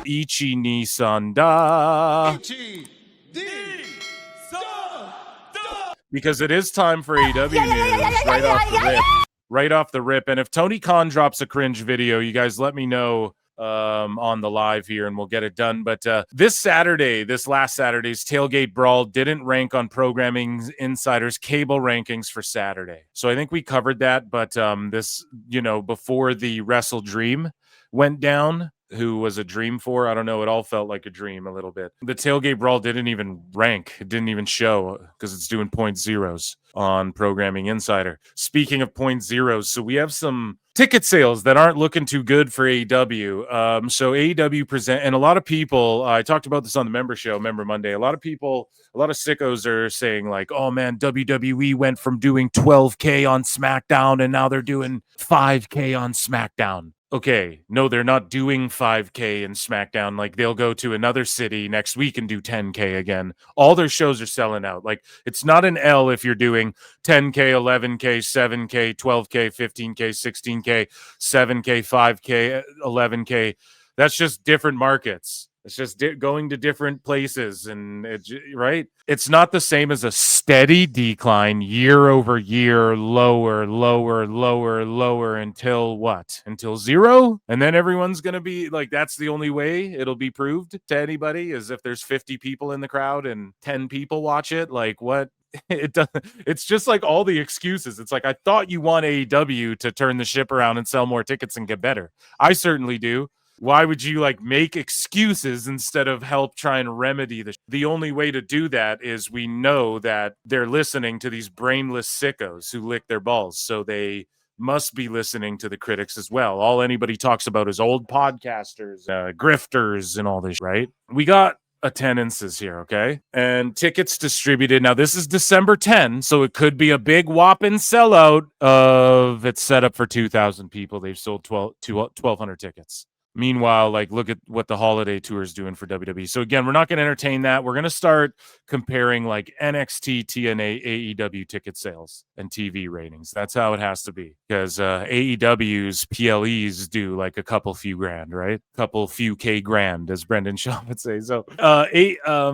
Ichi ni Sanda. Ichi ni Because it is time for AEW news right off the rip. And if Tony Khan drops a cringe video, you guys let me know on the live here and we'll get it done. But this last Saturday's Tailgate Brawl didn't rank on Programming Insider's cable rankings for Saturday. So I think we covered that. But this, before the Wrestle Dream went down, who was a dream for, I don't know, it all felt like a dream a little bit. The Tailgate Brawl didn't even rank. It didn't even show because it's doing 0.0s on Programming Insider. Speaking of 0.0s, so we have some ticket sales that aren't looking too good for AEW. So AEW present, and a lot of people, I talked about this on the member show, Member Monday, a lot of sickos are saying like, oh man, WWE went from doing 12K on SmackDown and now they're doing 5K on SmackDown. Okay, no, they're not doing 5K in SmackDown. Like, they'll go to another city next week and do 10K again. All their shows are selling out. Like, it's not an L if you're doing 10K, 11K, 7K, 12K, 15K, 16K, 7K, 5K, 11K. That's just different markets. It's just going to different places, and right? It's not the same as a steady decline year over year, lower until what? Until zero? And then everyone's going to be like, that's the only way it'll be proved to anybody is if there's 50 people in the crowd and 10 people watch it. Like, what? It's just like all the excuses. It's like, I thought you want AEW to turn the ship around and sell more tickets and get better. I certainly do. Why would you make excuses instead of help try and remedy this? The only way to do that is we know that they're listening to these brainless sickos who lick their balls. So they must be listening to the critics as well. All anybody talks about is old podcasters, grifters and all this, right? We got attendances here, okay? And tickets distributed. Now, this is December 10, so it could be a big whopping sellout of it's set up for 2,000 people. They've sold 1,200 tickets. Meanwhile, look at what the holiday tour is doing for WWE. So again, we're not going to entertain that. We're going to start comparing NXT, TNA, AEW ticket sales and TV ratings. That's how it has to be, because AEW's PLEs do a couple few grand, right? Couple few K grand, as Brendan Shaw would say. So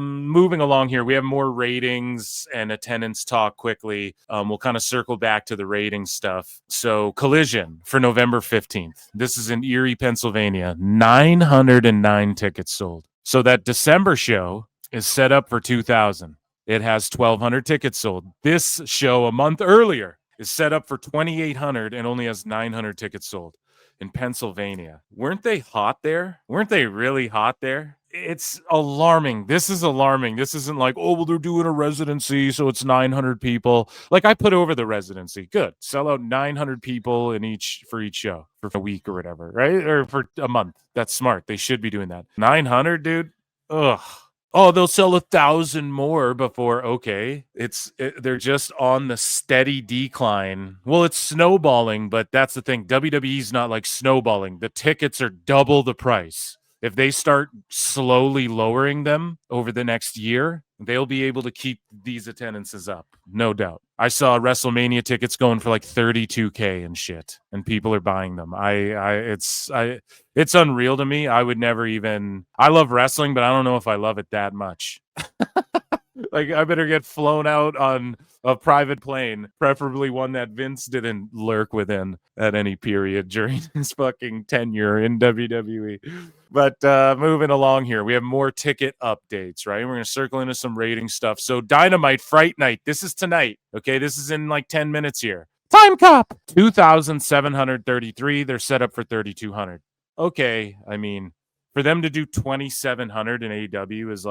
moving along here, we have more ratings and attendance talk quickly. We'll kind of circle back to the ratings stuff. So Collision for November 15th. This is in Erie, Pennsylvania. 909 tickets sold. So that December show is set up for 2,000. It has 1,200 tickets sold. This show a month earlier is set up for 2,800 and only has 900 tickets sold in Pennsylvania. Weren't they hot there? Weren't they really hot there? It's alarming. This is alarming. This isn't they're doing a residency, so it's 900 people. I put over the residency. Good. Sell out 900 people for each show for a week or whatever, right? Or for a month. That's smart. They should be doing that. 900, dude? Ugh. Oh, they'll sell 1,000 more before. Okay. They're just on the steady decline. Well, it's snowballing, but that's the thing. WWE's not snowballing. The tickets are double the price. If they start slowly lowering them over the next year, they'll be able to keep these attendances up, no doubt. I saw WrestleMania tickets going for $32K and shit, and people are buying them. It's unreal to me. I would never even. I love wrestling, but I don't know if I love it that much. I better get flown out on a private plane, preferably one that Vince didn't lurk within at any period during his fucking tenure in WWE. But moving along here, we have more ticket updates, right? We're going to circle into some rating stuff. So Dynamite Fright Night, this is tonight, okay? This is in 10 minutes here. Time Cop, 2,733. They're set up for 3,200. Okay, I mean, for them to do 2,700 in AEW is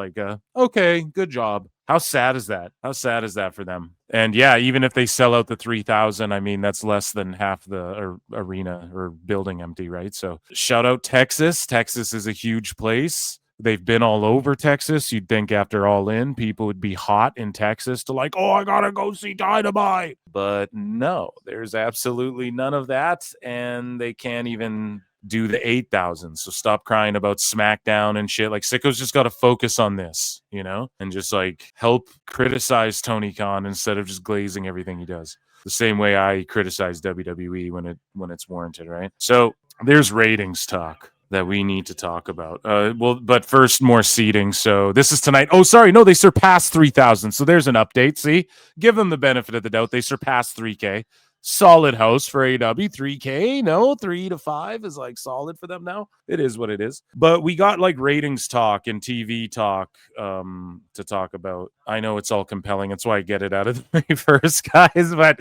okay, good job. How sad is that? How sad is that for them? And yeah, even if they sell out the 3,000, I mean, that's less than half the arena or building empty, right? So shout out Texas. Texas is a huge place. They've been all over Texas. You'd think after All In, people would be hot in Texas to oh, I gotta go see Dynamite. But no, there's absolutely none of that. And they can't even do the 8,000. So stop crying about SmackDown and shit. Sicko's just got to focus on this, and just help criticize Tony Khan instead of just glazing everything he does. The same way I criticize WWE when it's warranted, right? So there's ratings talk. that we need to talk about. But first, more seating. So this is tonight. Oh, sorry, no, they surpassed 3,000. So there's an update. See, give them the benefit of the doubt. They surpassed 3K. Solid house for AEW. 3K. No, 3 to 5 is like solid for them now. It is what it is. But we got like ratings talk and TV talk to talk about. I know it's all compelling. That's why I get it out of the way first, guys. But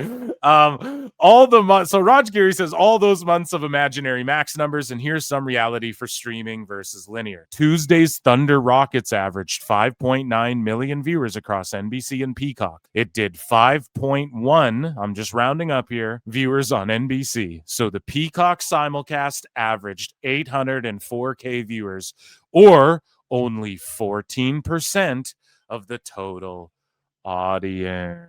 all the months. So Raj Giri says all those months of imaginary max numbers, and here's some reality for streaming versus linear. Tuesday's Thunder Rockets averaged 5.9 million viewers across NBC and Peacock. It did 5.1. I'm just rounding up here. Viewers on NBC. So the Peacock simulcast averaged 804K viewers, or only 14% of the total audience.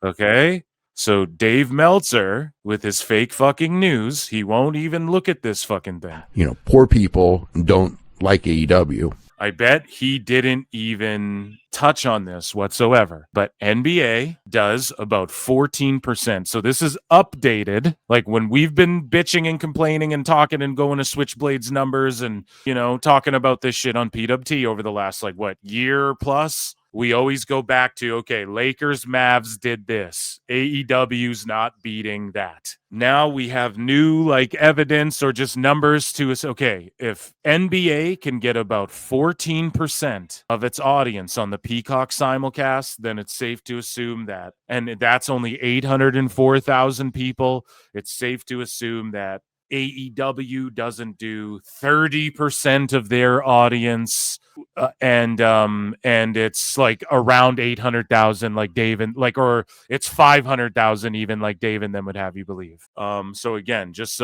Okay, so Dave Meltzer, with his fake fucking news, he won't even look at this fucking thing. You know, poor people don't like AEW. I bet he didn't even touch on this whatsoever. But NBA does about 14%. So this is updated. Like when we've been bitching and complaining and talking and going to Switchblade's numbers and, you know, talking about this shit on PWT over the last, like, what, year plus? We always go back to, okay, Lakers, Mavs did this. AEW's not beating that. Now we have new like evidence or just numbers to us. Okay, if NBA can get about 14% of its audience on the Peacock simulcast, then it's safe to assume that, and that's only 804,000 people. It's safe to assume that AEW doesn't do 30% of their audience, and it's like around 800,000, like Dave and like, or it's 500,000 even, like Dave and them would have you believe. So again, just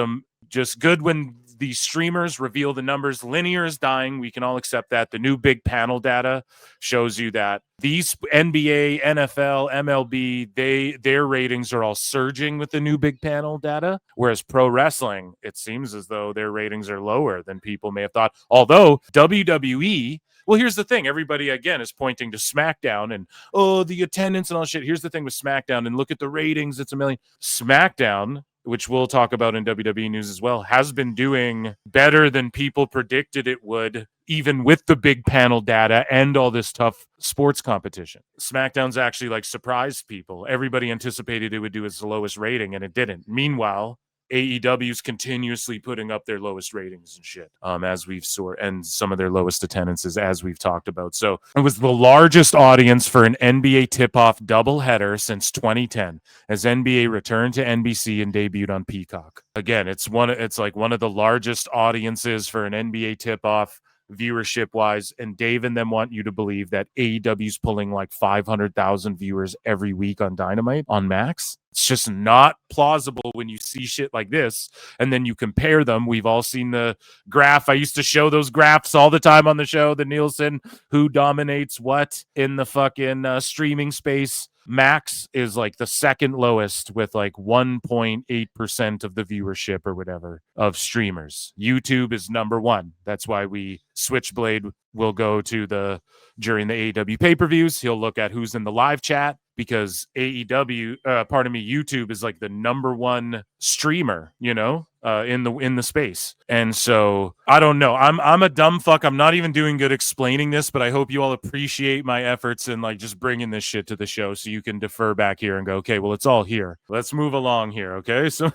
good when these streamers reveal the numbers. Linear is dying. We can all accept that. The new big panel data shows you that these NBA, NFL, MLB, their ratings are all surging with the new big panel data. Whereas pro wrestling, it seems as though their ratings are lower than people may have thought. Although WWE, well, here's the thing. Everybody, again, is pointing to SmackDown and, oh, the attendance and all shit. Here's the thing with SmackDown, and look at the ratings. It's a million. SmackDown, which we'll talk about in WWE news as well, has been doing better than people predicted it would, even with the big panel data and all this tough sports competition. SmackDown's actually like surprised people. Everybody anticipated it would do its lowest rating, and it didn't. Meanwhile, AEW's continuously putting up their lowest ratings and shit, as we've and some of their lowest attendances, as we've talked about. So it was the largest audience for an NBA tip-off doubleheader since 2010, as NBA returned to NBC and debuted on Peacock. Again, it's like one of the largest audiences for an NBA tip-off viewership wise, and Dave and them want you to believe that AEW's pulling like 500,000 viewers every week on Dynamite on Max. It's just not plausible when you see shit like this, and then you compare them. We've all seen the graph. I used to show those graphs all the time on the show, the Nielsen, who dominates what in the fucking streaming space. Max is like the second lowest with like 1.8% of the viewership or whatever of streamers. YouTube is number one. That's why Switchblade will go to during the AEW pay-per-views. He'll look at who's in the live chat, because YouTube is like the number one streamer, you know, in the space. And so I don't know. I'm a dumb fuck. I'm not even doing good explaining this, but I hope you all appreciate my efforts in like just bringing this shit to the show, so you can defer back here and go, okay, well, it's all here. Let's move along here. Okay. So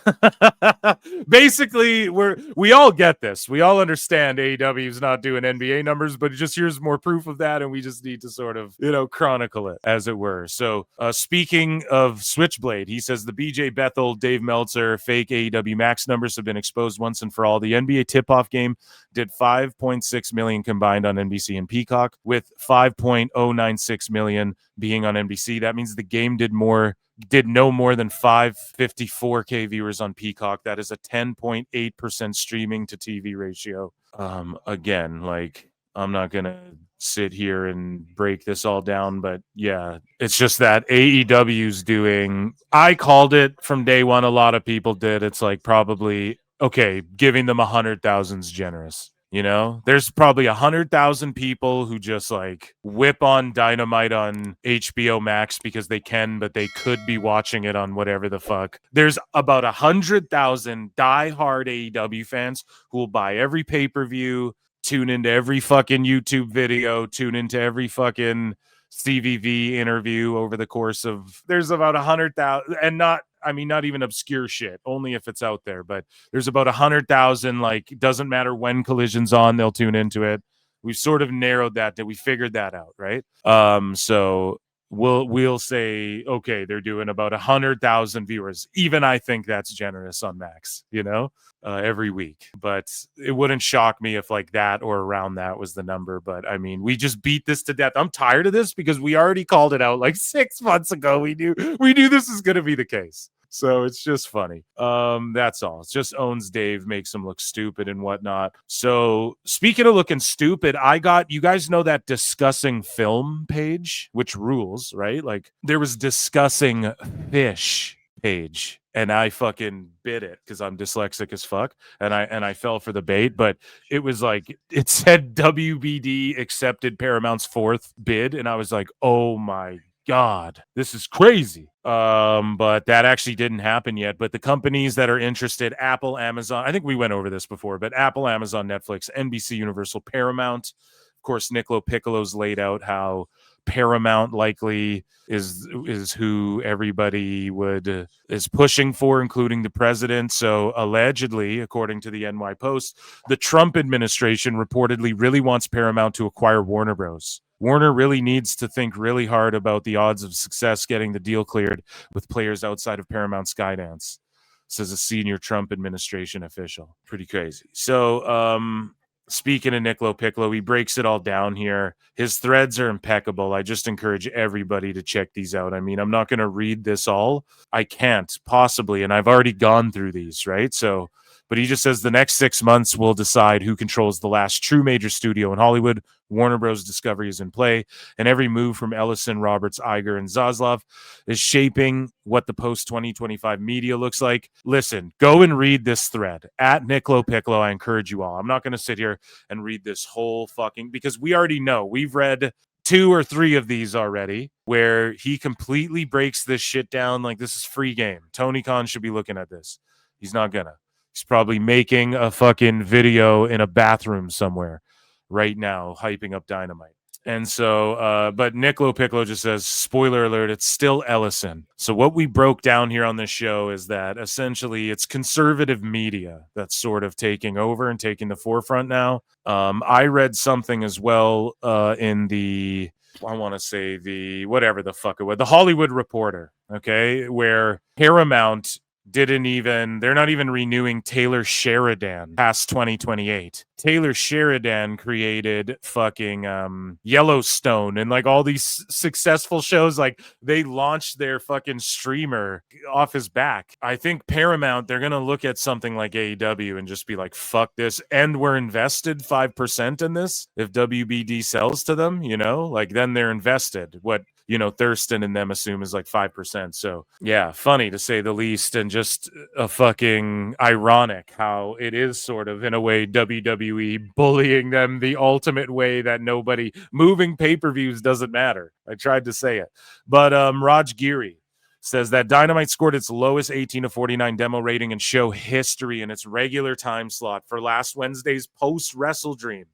basically we all get this. We all understand AEW is not doing NBA numbers, but just here's more proof of that. And we just need to sort of, you know, chronicle it, as it were. So speaking of Switchblade, he says the BJ Bethel, Dave Meltzer fake AEW Max numbers have been exposed once and for all. The NBA tip-off game did 5.6 million combined on NBC and Peacock, with 5.096 million being on NBC. That means the game did no more than 554K viewers on Peacock. That is a 10.8% streaming to TV ratio. Again, like, I'm not going to sit here and break this all down, but yeah, it's just that AEW's doing, I called it from day one. A lot of people did. It's like probably, okay, giving them 100,000's generous. There's probably 100,000 people who just like whip on Dynamite on HBO Max because they can, but they could be watching it on whatever the fuck. There's about 100,000 diehard AEW fans who will buy every pay-per-view, tune into every fucking YouTube video, tune into every fucking CVV interview over the course of. There's about 100,000, and not even obscure shit, only if it's out there, but there's about 100,000, like, it doesn't matter when Collision's on, they'll tune into it. We've sort of narrowed that we figured that out, right? So we'll say, okay, they're doing about 100,000 viewers. Even I think that's generous on Max, every week. But it wouldn't shock me if like that or around that was the number. But I mean, we just beat this to death. I'm tired of this because we already called it out like 6 months ago. We knew this is going to be the case. So it's just funny. That's all. It's just owns Dave, makes him look stupid and whatnot. So speaking of looking stupid, you guys know that discussing film page, which rules, right? Like there was discussing fish page, and I fucking bit it because I'm dyslexic as fuck, and I fell for the bait. But it was like it said WBD accepted Paramount's 4th bid, and I was like, oh my God, this is crazy. But that actually didn't happen yet. But the companies that are interested, Apple, Amazon, I think we went over this before, but Apple, Amazon, Netflix, NBC, Universal, Paramount. Of course, Niccolo Piccolo's laid out how Paramount likely is who everybody is pushing for, including the president. So allegedly, according to the NY Post, the Trump administration reportedly really wants Paramount to acquire Warner Bros. Warner really needs to think really hard about the odds of success getting the deal cleared with players outside of Paramount Skydance, says a senior Trump administration official. Pretty crazy. So, speaking of Niccolo Piccolo, he breaks it all down here. His threads are impeccable. I just encourage everybody to check these out. I mean, I'm not going to read this all. I can't possibly, and I've already gone through these, right? So, but he just says the next 6 months will decide who controls the last true major studio in Hollywood. Warner Bros. Discovery is in play, and every move from Ellison, Roberts, Iger, and Zaslav is shaping what the post-2025 media looks like. Listen, go and read this thread at Niccolo Piccolo. I encourage you all. I'm not going to sit here and read this whole fucking, because we already know. We've read 2 or 3 of these already where he completely breaks this shit down like this is free game. Tony Khan should be looking at this. He's not gonna. He's probably making a fucking video in a bathroom somewhere right now, hyping up Dynamite. And so, but Niccolo Piccolo just says, spoiler alert, it's still Ellison. So what we broke down here on this show is that essentially it's conservative media that's sort of taking over and taking the forefront now. I read something as well in the, I want to say the, whatever the fuck it was, the Hollywood Reporter, okay, where Paramount they're not even renewing Taylor Sheridan past 2028. Taylor Sheridan created fucking Yellowstone and like all these successful shows. Like they launched their fucking streamer off his back. I think Paramount, they're going to look at something like AEW and just be like, fuck this. And we're invested 5% in this. If WBD sells to them, like then they're invested. What, Thurston and them assume is like 5%. So yeah, funny to say the least, and just a fucking ironic how it is sort of in a way WWE bullying them the ultimate way that moving pay-per-views doesn't matter. I tried to say it, but Raj Giri says that Dynamite scored its lowest 18-49 demo rating in show history in its regular time slot for last Wednesday's post-Wrestle Dream.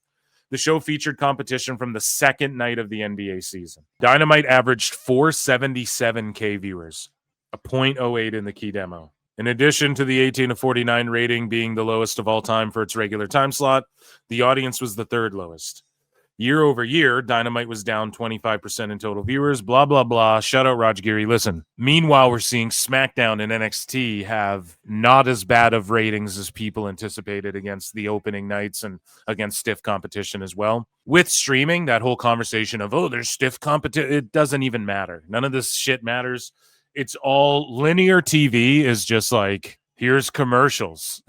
The show featured competition from the second night of the NBA season. Dynamite averaged 477K viewers, a .08 in the key demo. In addition to the 18-49 rating being the lowest of all time for its regular time slot, the audience was the third lowest. Year over year, Dynamite was down 25% in total viewers, blah, blah, blah. Shout out Raj Giri. Listen, meanwhile, we're seeing SmackDown and NXT have not as bad of ratings as people anticipated against the opening nights and against stiff competition as well. With streaming, that whole conversation of, there's stiff competition, it doesn't even matter. None of this shit matters. It's all linear TV is just like, here's commercials.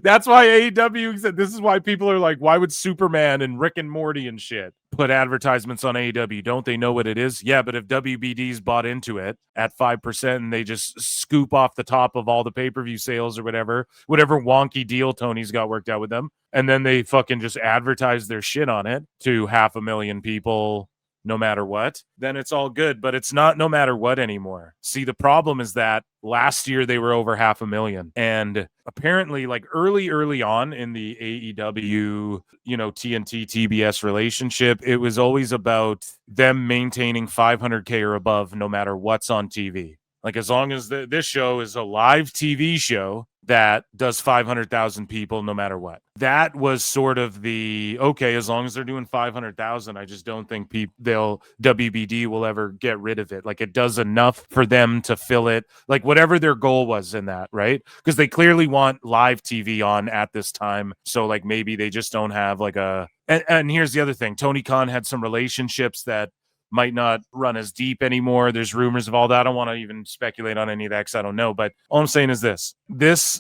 That's why AEW said this is why people are like, why would Superman and Rick and Morty and shit put advertisements on AEW? Don't they know what it is? Yeah, but if WBD's bought into it at 5% and they just scoop off the top of all the pay-per-view sales or whatever wonky deal Tony's got worked out with them, and then they fucking just advertise their shit on it to 500,000 people no matter what, then it's all good. But it's not no matter what anymore. See, the problem is that last year they were over 500,000. And apparently, like early on in the AEW, TNT TBS relationship, it was always about them maintaining 500K or above no matter what's on TV. Like, as long as this show is a live TV show that does 500,000 people no matter what. That was sort of the, okay, as long as they're doing 500,000, I just don't think WBD will ever get rid of it. Like, it does enough for them to fill it, like whatever their goal was in that, right? Because they clearly want live TV on at this time. So, like, maybe they just don't have like and here's the other thing. Tony Khan had some relationships that might not run as deep anymore. There's rumors of all that. I don't want to even speculate on any of that because I don't know. But all I'm saying is this,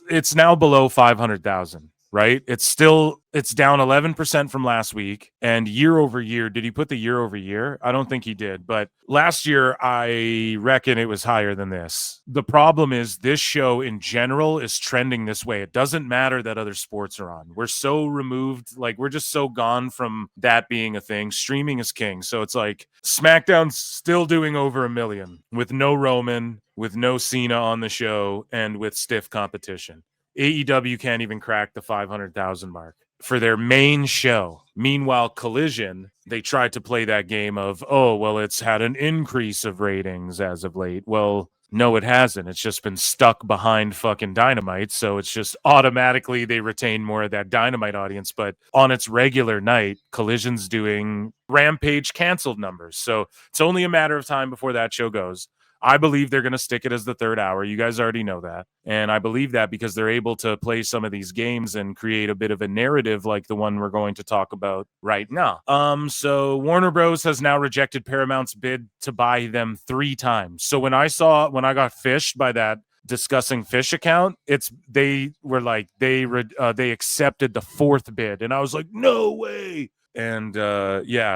it's now below 500,000, right? It's down 11% from last week. And year over year, did he put the year over year? I don't think he did. But last year, I reckon it was higher than this. The problem is this show in general is trending this way. It doesn't matter that other sports are on. We're so removed. Like, we're just so gone from that being a thing. Streaming is king. So it's like SmackDown's still doing over 1 million with no Roman, with no Cena on the show, and with stiff competition. AEW can't even crack the 500,000 mark for their main show. Meanwhile, Collision, they tried to play that game of, oh, well, it's had an increase of ratings as of late. Well, no, it hasn't. It's just been stuck behind fucking Dynamite. So it's just automatically they retain more of that Dynamite audience. But on its regular night, Collision's doing Rampage canceled numbers. So it's only a matter of time before that show goes. I believe they're going to stick it as the third hour. You guys already know that. And I believe that because they're able to play some of these games and create a bit of a narrative like the one we're going to talk about right now. So Warner Bros. Has now rejected Paramount's bid to buy them 3 times. So when I got fished by that Discussing Fish account, they accepted the 4th bid. And I was like, no way. And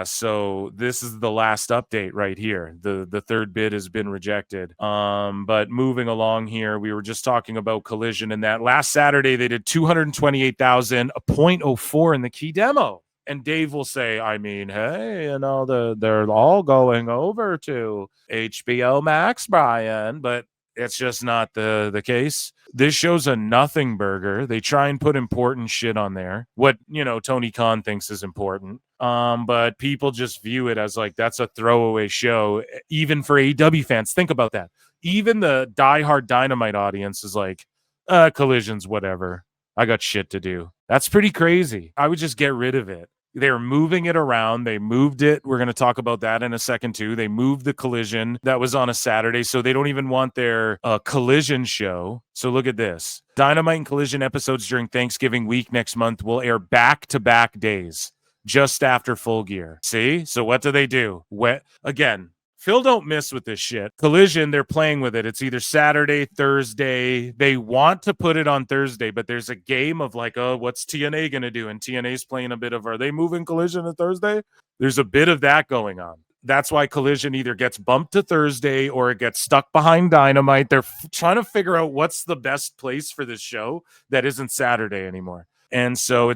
so this is the last update right here. The 3rd bid has been rejected. But moving along here, we were just talking about Collision, and that last Saturday they did 228,000, a 0.04 in the key demo. And Dave will say, I mean, hey, they're all going over to HBO Max, Brian, but it's just not the case. This show's a nothing burger. They try and put important shit on there. What, Tony Khan thinks is important. But people just view it as like, that's a throwaway show. Even for AEW fans, think about that. Even the diehard Dynamite audience is like, Collision's whatever. I got shit to do. That's pretty crazy. I would just get rid of it. They're moving it around. They moved it. We're going to talk about that in a second, too. They moved the Collision that was on a Saturday, so they don't even want their Collision show. So look at this. Dynamite and Collision episodes during Thanksgiving week next month will air back-to-back days just after Full Gear. See? So what do? Again, Phil don't miss with this shit. Collision, they're playing with it. It's either Saturday, Thursday. They want to put it on Thursday, but there's a game of like, oh, what's TNA going to do? And TNA's playing a bit of, are they moving Collision to Thursday? There's a bit of that going on. That's why Collision either gets bumped to Thursday or it gets stuck behind Dynamite. They're trying to figure out what's the best place for this show that isn't Saturday anymore. And so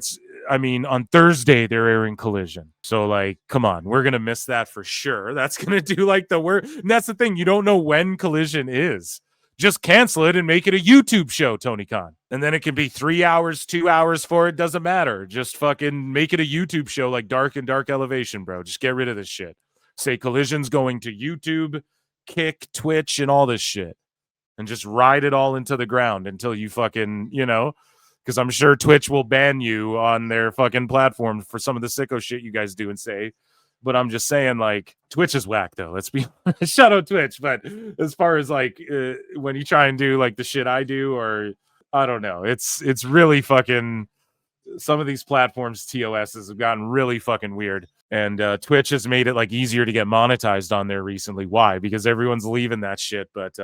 on Thursday, they're airing Collision. So, like, come on, we're going to miss that for sure. That's going to do like the word. And that's the thing. You don't know when Collision is. Just cancel it and make it a YouTube show, Tony Khan. And then it can be 3 hours, 2 hours for it. Doesn't matter. Just fucking make it a YouTube show like Dark and Dark Elevation, bro. Just get rid of this shit. Say Collision's going to YouTube, Kick, Twitch, and all this shit. And just ride it all into the ground until you fucking, because I'm sure Twitch will ban you on their fucking platform for some of the sicko shit you guys do and say. But I'm just saying, like, Twitch is whack, though. Let's be shout out Twitch. But as far as like when you try and do like the shit I do, or I don't know, it's really fucking. Some of these platforms, TOSs, have gotten really fucking weird. And Twitch has made it like easier to get monetized on there recently. Why? Because everyone's leaving that shit. But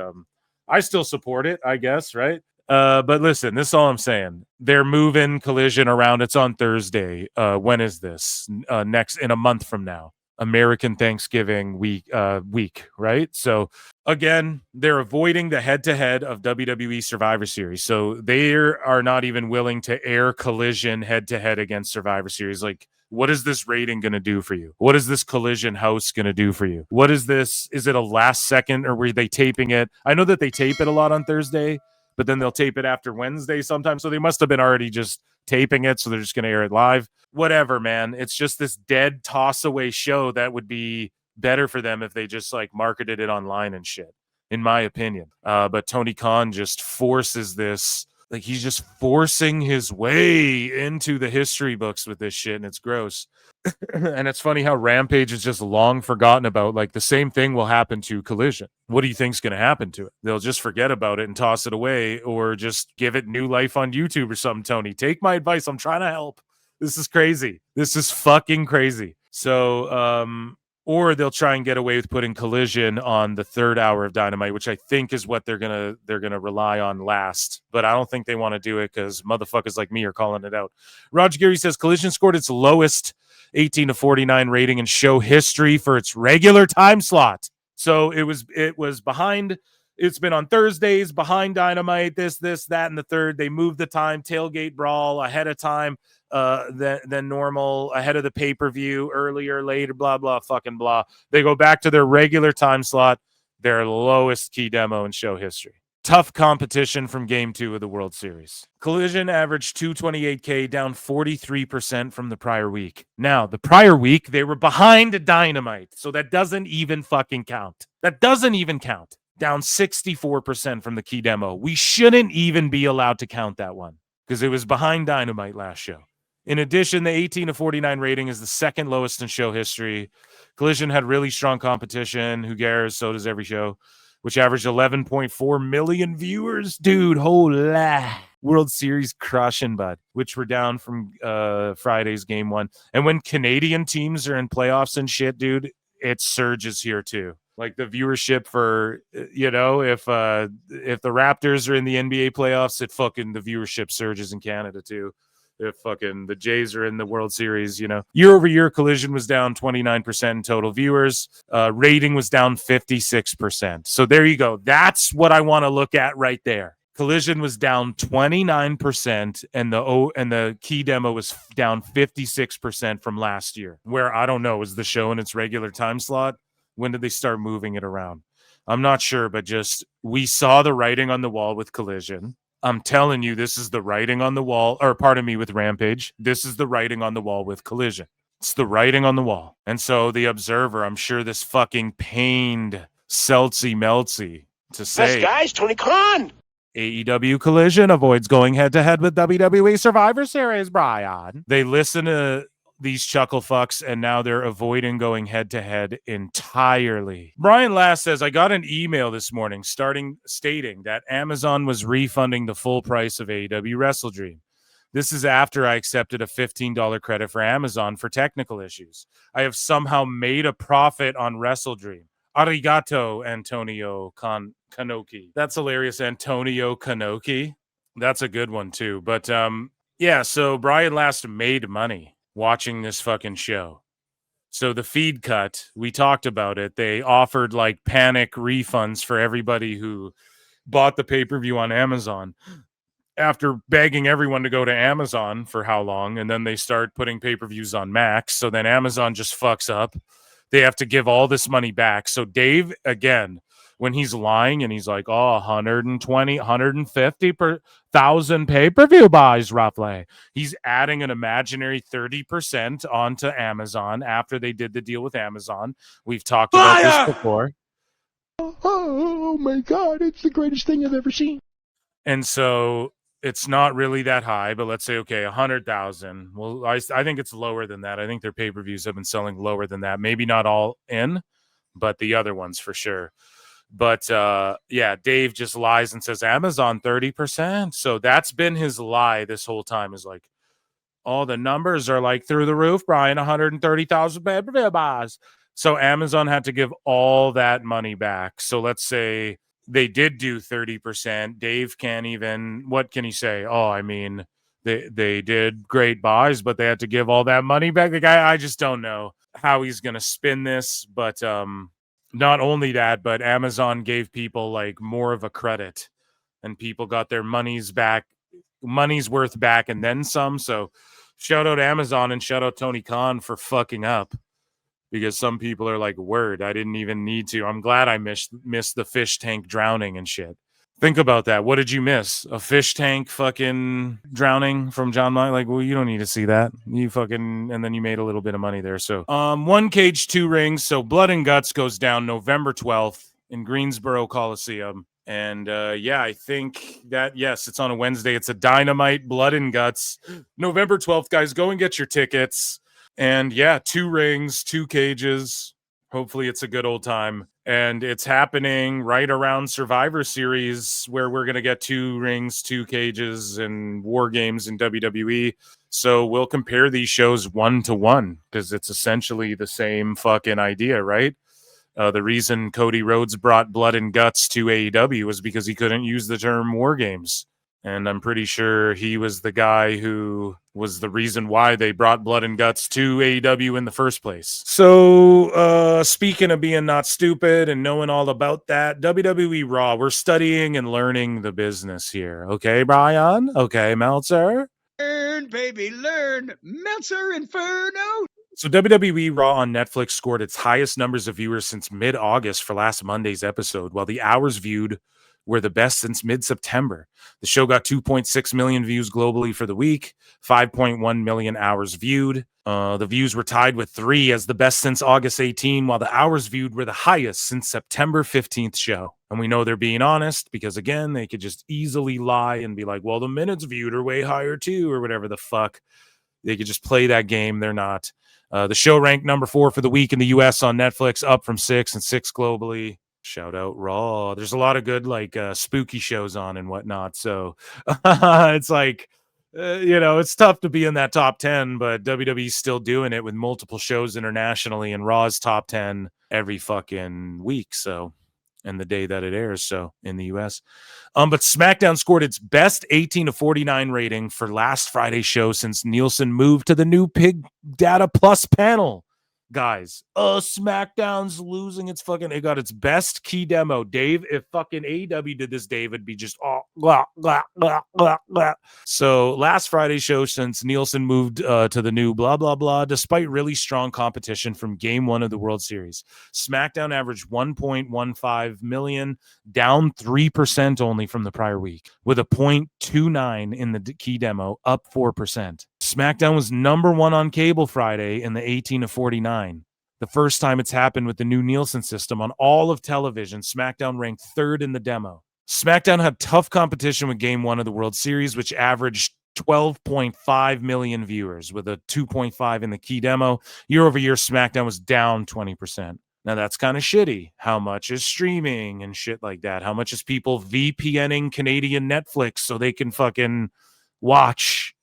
I still support it, I guess, right? But listen, this is all I'm saying. They're moving Collision around. It's on Thursday. When is this? Next in a month from now. American Thanksgiving week, right? So again, they're avoiding the head-to-head of WWE Survivor Series. So they are not even willing to air Collision head-to-head against Survivor Series. Like, what is this rating going to do for you? What is this Collision house going to do for you? What is this? Is it a last second, or were they taping it? I know that they tape it a lot on Thursday, but then they'll tape it after Wednesday sometimes. So they must have been already just taping it, so they're just going to air it live. Whatever, man. It's just this dead toss away show that would be better for them if they just like marketed it online and shit, in my opinion. But Tony Khan just forces this. Like, he's just forcing his way into the history books with this shit, and it's gross. And it's funny how Rampage is just long forgotten about. Like, the same thing will happen to Collision. What do you think's going to happen to it? They'll just forget about it and toss it away, or just give it new life on YouTube or something. Tony, take my advice. I'm trying to help. This is crazy. This is fucking crazy. So, or they'll try and get away with putting Collision on the third hour of Dynamite, which I think is what they're gonna rely on last. But I don't think they want to do it because motherfuckers like me are calling it out. Roger Geary says Collision scored its lowest 18 to 49 rating in show history for its regular time slot. So it was behind. It's been on Thursdays, behind Dynamite, this, that, and the third. They moved the time, tailgate brawl ahead of time than normal, ahead of the pay-per-view, earlier, later, blah, blah, fucking blah. They go back to their regular time slot, their lowest key demo in show history. Tough competition from Game 2 of the World Series. Collision averaged 228K, down 43% from the prior week. Now, the prior week, they were behind Dynamite, so that doesn't even fucking count. That doesn't even count. Down 64% from the key demo. We shouldn't even be allowed to count that one because it was behind Dynamite last show. In addition, the 18 to 49 rating is the second lowest in show history. Collision had really strong competition. Who cares? So does every show, which averaged 11.4 million viewers. Dude, hola. World Series crushing, bud, which were down from Friday's game 1. And when Canadian teams are in playoffs and shit, dude, it surges here too. Like the viewership for, if the Raptors are in the NBA playoffs, the viewership surges in Canada too. If fucking the Jays are in the World Series, year over year, Collision was down 29% in total viewers. Rating was down 56%. So there you go. That's what I want to look at right there. Collision was down 29%, and the key demo was down 56% from last year. Where, I don't know, was the show in its regular time slot? When did they start moving it around? I'm not sure, but just we saw the writing on the wall with Collision. I'm telling you, this is the writing on the wall, or pardon me, with Rampage. This is the writing on the wall with Collision. It's the writing on the wall. And so the Observer, I'm sure this fucking pained Seltzy Meltzy to say, best guys, Tony Khan. AEW Collision avoids going head-to-head with WWE Survivor Series, Brian. They listen to these chuckle fucks, and now they're avoiding going head-to-head entirely. Brian Last says, I got an email this morning stating that Amazon was refunding the full price of AEW Wrestle Dream. This is after I accepted a $15 credit for Amazon for technical issues. I have somehow made a profit on Wrestle Dream. Arigato, Antonio Kanoki. That's hilarious, Antonio Kanoki. That's a good one, too. But, so Brian Last made money watching this fucking show. So the feed cut, we talked about it. They offered like panic refunds for everybody who bought the pay-per-view on Amazon after begging everyone to go to Amazon for how long. And then they start putting pay-per-views on Max. So then Amazon just fucks up. They have to give all this money back. So Dave, again, when he's lying and he's like, 150,000 pay-per-view buys roughly. He's adding an imaginary 30% onto Amazon after they did the deal with Amazon. We've talked about this before. Oh my God, it's the greatest thing I've ever seen. And so it's not really that high, but let's say, okay, 100,000. Well, I think it's lower than that. I think their pay-per-views have been selling lower than that. Maybe not all in, but the other ones for sure. But Dave just lies and says Amazon 30%. So that's been his lie this whole time, is like, all the numbers are like through the roof, Brian, 130,000 pay-per-view buys. So Amazon had to give all that money back. So let's say they did do 30%. Dave can't even, what can he say? Oh, I mean, they did great buys, but they had to give all that money back. The guy, I just don't know how he's going to spin this. But not only that, but Amazon gave people like more of a credit and people got their money's worth back and then some. So shout out Amazon and shout out Tony Khan for fucking up. Because some people are like, word, I didn't even need to. I'm glad I missed the fish tank drowning and shit. Think about that. What did you miss? A fish tank fucking drowning from John Mike? Like, well, you don't need to see that. You fucking, and then you made a little bit of money there. So, 1 cage, 2 rings. So Blood and Guts goes down November 12th in Greensboro Coliseum. And yeah, I think that, yes, it's on a Wednesday. It's a Dynamite, Blood and Guts. November 12th, guys, go and get your tickets. And yeah, 2 rings, 2 cages. Hopefully it's a good old time. And it's happening right around Survivor Series, where we're going to get 2 rings, 2 cages, and War Games in WWE. So we'll compare these shows 1 to 1, because it's essentially the same fucking idea, right? The reason Cody Rhodes brought Blood and Guts to AEW was because he couldn't use the term War Games. And I'm pretty sure he was the guy who was the reason why they brought Blood and Guts to AEW in the first place. So, speaking of being not stupid and knowing all about that, WWE Raw, we're studying and learning the business here. Okay, Brian? Okay, Meltzer? Learn, baby, learn. Meltzer Inferno. So WWE Raw on Netflix scored its highest numbers of viewers since mid-August for last Monday's episode, while the hours viewed were the best since mid-September. The show got 2.6 million views globally for the week, 5.1 million hours viewed. The views were tied with 3 as the best since August 18, while the hours viewed were the highest since September 15th show. And we know they're being honest because, again, they could just easily lie and be like, well, the minutes viewed are way higher too, or whatever the fuck. They could just play that game. They're not. The show ranked number 4 for the week in the U.S. on Netflix, up from 6 and 6 globally. Shout out Raw. There's a lot of good like spooky shows on and whatnot. So it's like, it's tough to be in that top 10, but WWE's still doing it with multiple shows internationally, and Raw's top 10 every fucking week. So, and the day that it airs. So in the US. But SmackDown scored its best 18 to 49 rating for last Friday's show since Nielsen moved to the new Pig Data Plus panel. Guys, SmackDown's losing its fucking, it got its best key demo. Dave, if fucking AEW did this, Dave would be just blah, blah, blah, blah, blah. So last Friday's show since Nielsen moved to the new blah, blah, blah, despite really strong competition from game 1 of the World Series, SmackDown averaged 1.15 million, down 3% only from the prior week, with a 0.29 in the key demo, up 4%. SmackDown was number 1 on cable Friday in the 18 to 49. The first time it's happened with the new Nielsen system on all of television. SmackDown ranked 3rd in the demo. SmackDown had tough competition with Game 1 of the World Series, which averaged 12.5 million viewers with a 2.5 in the key demo. Year over year, SmackDown was down 20%. Now, that's kind of shitty. How much is streaming and shit like that? How much is people VPNing Canadian Netflix so they can fucking watch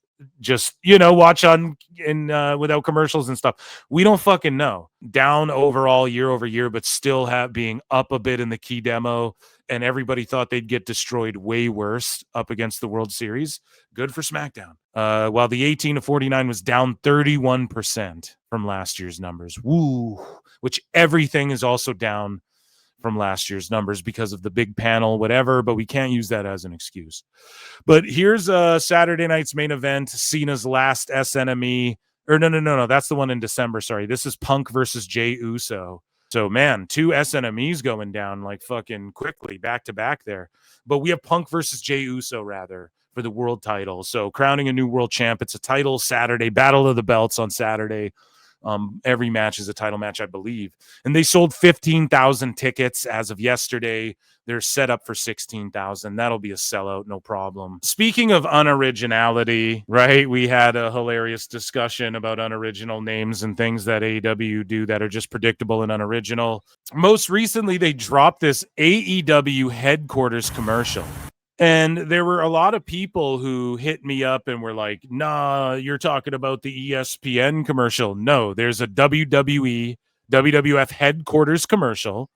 watch on in without commercials and stuff? We don't fucking know. Down overall year over year, but still being up a bit in the key demo, and everybody thought they'd get destroyed way worse up against the World Series. Good for SmackDown. While the 18 to 49 was down 31% from last year's numbers. Woo! Which everything is also down from last year's numbers because of the big panel, whatever, but we can't use that as an excuse. But here's Saturday night's main event, Cena's last SNME. Or no, that's the one in December, sorry. This is Punk versus Jey Uso. So, man, 2 SNMEs going down like fucking quickly, back to back there. But we have Punk versus Jey Uso, rather, for the world title. So, crowning a new world champ. It's a title Saturday, Battle of the Belts on Saturday. Every match is a title match, I believe. And they sold 15,000 tickets as of yesterday. They're set up for 16,000. That'll be a sellout, no problem. Speaking of unoriginality, right? We had a hilarious discussion about unoriginal names and things that AEW do that are just predictable and unoriginal. Most recently, they dropped this AEW Headquarters commercial. And there were a lot of people who hit me up and were like, nah, you're talking about the ESPN commercial. No, there's a WWE, WWF Headquarters commercial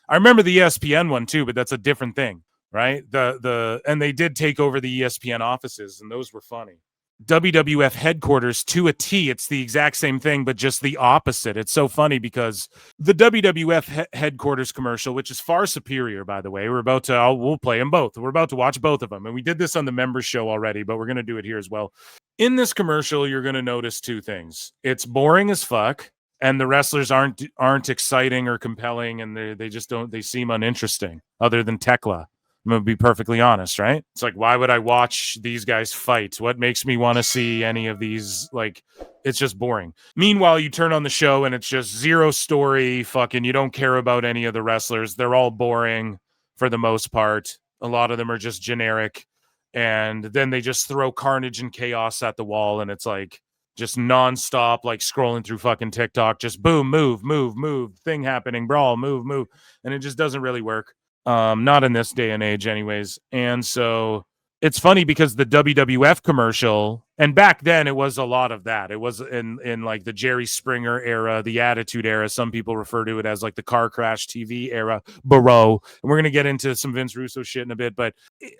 I remember the ESPN one too, but that's a different thing, right? And they did take over the ESPN offices, and those were funny. WWF Headquarters to a T. It's the exact same thing, but just the opposite. It's so funny because the WWF Headquarters commercial, which is far superior, by the way, we'll play them both. We're about to watch both of them. And we did this on the members show already, but we're going to do it here as well. In this commercial, you're going to notice two things. It's boring as fuck, and the wrestlers aren't exciting or compelling, and they seem uninteresting other than Tekla. I'm going to be perfectly honest, right? It's like, why would I watch these guys fight? What makes me want to see any of these? Like, it's just boring. Meanwhile, you turn on the show and it's just zero story, fucking, you don't care about any of the wrestlers. They're all boring for the most part. A lot of them are just generic. And then they just throw carnage and chaos at the wall, and it's like just nonstop, like scrolling through fucking TikTok, just boom, move, thing happening, brawl, move. And it just doesn't really work. Not in this day and age anyways. And so it's funny because the WWF commercial, and back then it was a lot of that. It was in like the Jerry Springer era, the Attitude era. Some people refer to it as like the car crash TV era, Barrow. And we're going to get into some Vince Russo shit in a bit, but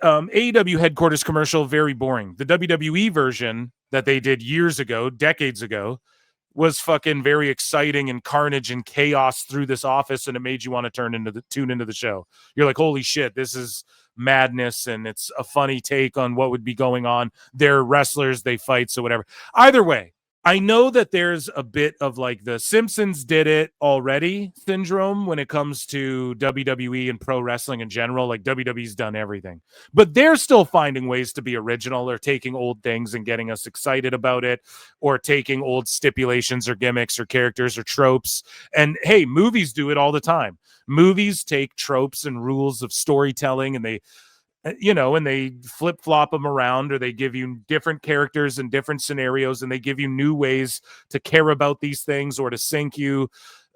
AEW Headquarters commercial, very boring. The WWE version that they did years ago, decades ago, was fucking very exciting and carnage and chaos through this office, and it made you want to tune into the show. You're like, holy shit, this is madness, and it's a funny take on what would be going on. They're wrestlers, they fight, so whatever. Either way, I know that there's a bit of like the Simpsons did it already syndrome when it comes to WWE and pro wrestling in general. Like WWE's done everything, but they're still finding ways to be original, or taking old things and getting us excited about it, or taking old stipulations or gimmicks or characters or tropes. And hey, movies do it all the time. Movies take tropes and rules of storytelling, and they flip-flop them around, or they give you different characters and different scenarios, and they give you new ways to care about these things, or to sink you,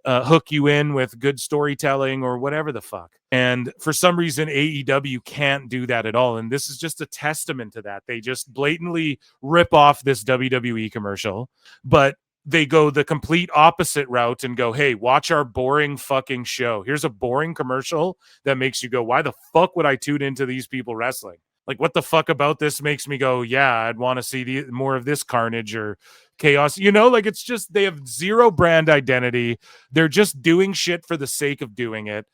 hook you in with good storytelling or whatever the fuck. And for some reason, AEW can't do that at all. And this is just a testament to that. They just blatantly rip off this WWE commercial, but they go the complete opposite route and go, hey, watch our boring fucking show. Here's a boring commercial that makes you go, why the fuck would I tune into these people wrestling? Like, what the fuck about this makes me go, yeah, I'd want to see more of this carnage or chaos. Like, it's just, they have zero brand identity. They're just doing shit for the sake of doing it.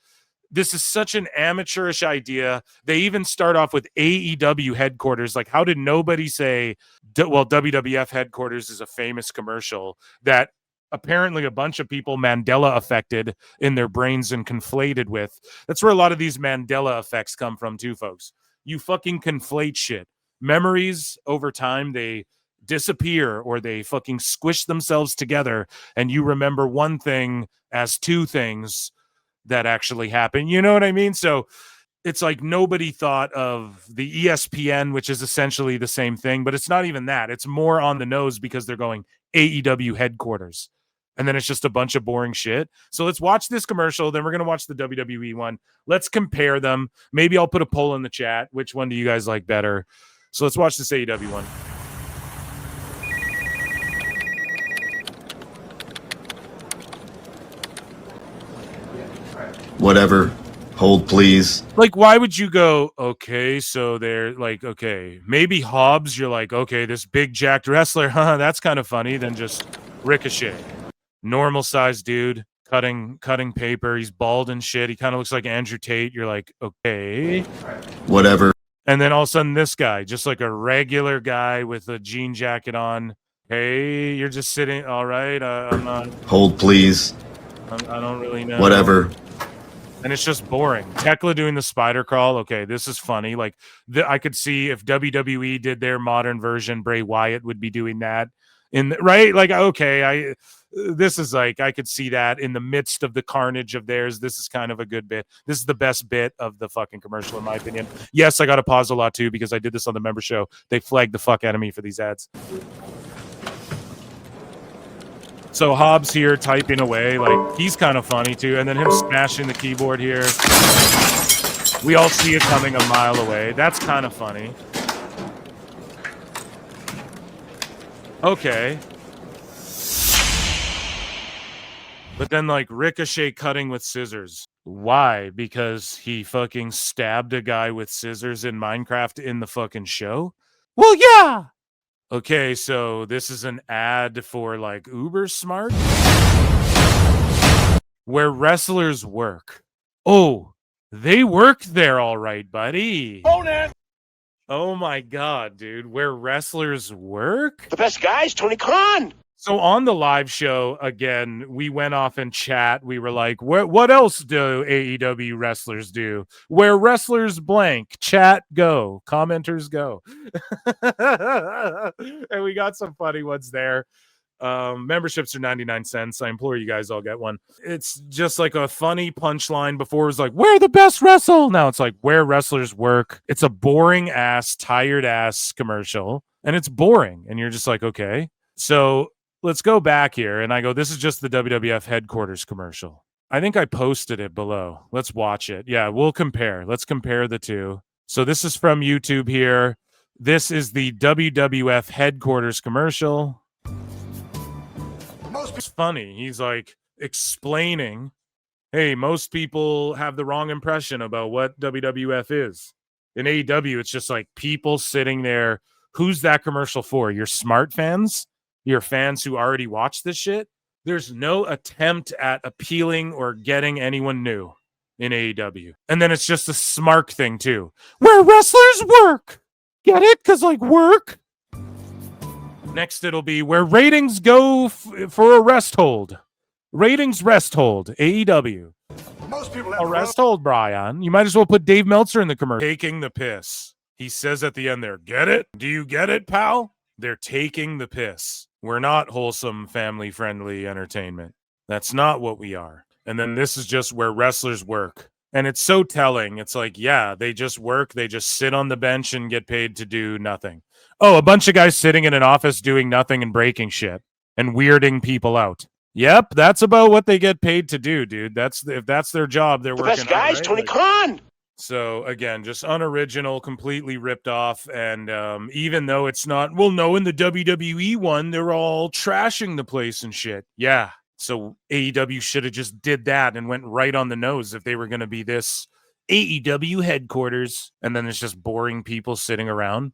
This is such an amateurish idea. They even start off with AEW Headquarters. Like, how did nobody say, well, WWF Headquarters is a famous commercial that apparently a bunch of people Mandela affected in their brains and conflated with. That's where a lot of these Mandela effects come from too, folks. You fucking conflate shit. Memories over time, they disappear, or they fucking squish themselves together, and you remember one thing as two things that actually happened. You know what I mean? So it's like nobody thought of the ESPN, which is essentially the same thing, but it's not even that. It's more on the nose because they're going AEW Headquarters. And then it's just a bunch of boring shit. So let's watch this commercial. Then we're going to watch the WWE one. Let's compare them. Maybe I'll put a poll in the chat. Which one do you guys like better? So let's watch this AEW one. Whatever. Hold, please. Like, why would you go, okay, so they're like, okay, maybe Hobbs, you're like, okay, this big jacked wrestler, that's kind of funny. Then just Ricochet. Normal sized dude, cutting paper. He's bald and shit. He kind of looks like Andrew Tate. You're like, okay. Whatever. And then all of a sudden, this guy, just like a regular guy with a jean jacket on. Hey, you're just sitting, all right, I'm not. Hold, please. I don't really know. Whatever. And it's just boring. Tekla doing the spider crawl. Okay, this is funny. Like, I could see if WWE did their modern version, Bray Wyatt would be doing that. Right? Like, okay, this is like, I could see that in the midst of the carnage of theirs. This is kind of a good bit. This is the best bit of the fucking commercial, in my opinion. Yes, I got to pause a lot too, because I did this on the member show. They flagged the fuck out of me for these ads. So Hobbs here typing away, like, he's kind of funny too. And then him smashing the keyboard here. We all see it coming a mile away. That's kind of funny. Okay. But then, like, Ricochet cutting with scissors. Why? Because he fucking stabbed a guy with scissors in Minecraft in the fucking show? Well, yeah. Okay, so this is an ad for like Uber Smart where wrestlers work. Oh, they work there all right, buddy. Bonus! Oh my god, dude, where wrestlers work? The best guys, Tony Khan! So on the live show, again, we went off in chat. We were like, what else do AEW wrestlers do? Where wrestlers blank, chat go, commenters go. And we got some funny ones there. Memberships are 99 cents. I implore you guys all get one. It's just like a funny punchline. Before it was like, where the best wrestle? Now it's like, where wrestlers work. It's a boring ass, tired ass commercial. And it's boring. And you're just like, okay. So let's go back here. And I go, this is just the WWF Headquarters commercial. I think I posted it below. Let's watch it. Yeah, we'll compare. Let's compare the two. So this is from YouTube here. This is the WWF Headquarters commercial. It's funny. He's like explaining, hey, most people have the wrong impression about what WWF is. In AEW, it's just like people sitting there. Who's that commercial for? Your smart fans? Your fans who already watch this shit? There's no attempt at appealing or getting anyone new in AEW. And then it's just a smart thing too. Where wrestlers work. Get it? Because like work. Next, it'll be where ratings go for a rest hold. Ratings rest hold. AEW. Most people A rest hold, Brian. You might as well put Dave Meltzer in the commercial. Taking the piss. He says at the end there, get it? Do you get it, pal? They're taking the piss. We're not wholesome, family-friendly entertainment. That's not what we are. And then this is just where wrestlers work. And it's so telling. It's like, yeah, they just work. They just sit on the bench and get paid to do nothing. Oh, a bunch of guys sitting in an office doing nothing and breaking shit and weirding people out. Yep, that's about what they get paid to do, dude. If that's their job, they're working. The best guys, right? Tony Khan! So again, just unoriginal, completely ripped off. And even though it's not, well, no, in the WWE one, they're all trashing the place and shit. Yeah. So AEW should have just did that and went right on the nose if they were going to be this AEW headquarters. And then it's just boring people sitting around.